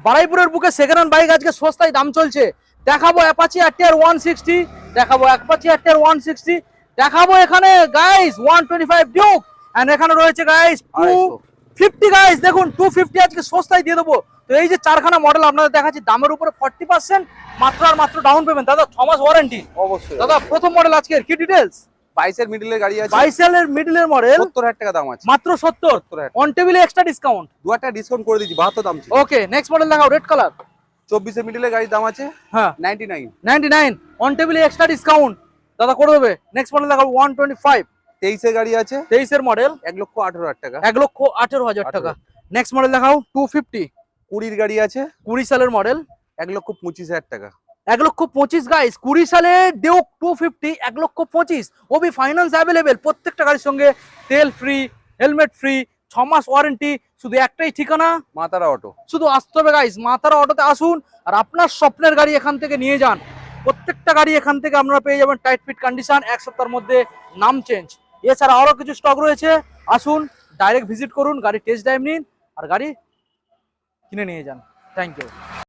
বারাইপুরের বুকে second hand bike আজকে সস্তায় দাম চলছে। দেখাবো অ্যাপাচি আরটিআর 160, দেখাবো অ্যাপাচি আরটিআর 160, দেখাবো এখানে গাইস 125 ডিউক, এন্ড এখানে রয়েছে গাইস 250 গাইস। দেখুন 250 আজকে সস্তায় দিয়ে দেবো। তো এই যে চারখানা মডেল আপনাদের দেখাচ্ছি, দামের উপরে 40% মাত্র আর মাত্র ডাউন পেমেন্ট। দাদা 6 মাস ওয়ারেন্টি। অবশ্যই দাদা প্রথম মডেল আজকের কি ডিটেইলস? 22 এর মিডলের গাড়ি আছে, 22 এর মিডলের মডেল, 70,000 টাকা দাম আছে। মাত্র 70। 70,000 অন টেবিলে এক্সট্রা ডিসকাউন্ট, 2 টাকা ডিসকাউন্ট করে দিচ্ছি, 72 দাম ছিল। ওকে নেক্সট মডেল দেখাও, রেড কালার। 24 এর মিডলের গাড়ির দাম আছে হ্যাঁ 99। 99 অন টেবিলে এক্সট্রা ডিসকাউন্ট দাদা করে দেবে। নেক্সট মডেল দেখাবো 125, 23 এর গাড়ি আছে 23 এর মডেল, 1,18,000 টাকা। 1,18,000 টাকা। নেক্সট মডেল দেখাও 250, 20 এর গাড়ি আছে 20 সালের মডেল, 1,25,000 টাকা। 1,25,000 গাইস। 20 সালের ডিউক 250, 1,25,000। ওবি ফাইন্যান্স অ্যাভেলেবেল, প্রত্যেকটা গাড়ির সঙ্গে তেল ফ্রি, হেলমেট ফ্রি, 6 মাস ওয়ারেন্টি। শুধু একটাই ঠিকানা, মাতারা অটো। শুধু আসতে হবে গাইস, মাতারা অটোতে আসুন আর আপনার স্বপ্নের গাড়ি এখান থেকে নিয়ে যান। প্রত্যেকটা গাড়ি এখান থেকে আপনারা পেয়ে যাবেন টাইট ফিট কন্ডিশন, এক সপ্তাহের মধ্যে নাম চেঞ্জ। এছাড়া আরো কিছু স্টক রয়েছে, আসুন ডাইরেক্ট ভিজিট করুন, গাড়ি টেস্ট ড্রাইভ নিন আর গাড়ি কিনে নিয়ে যান। Thank you.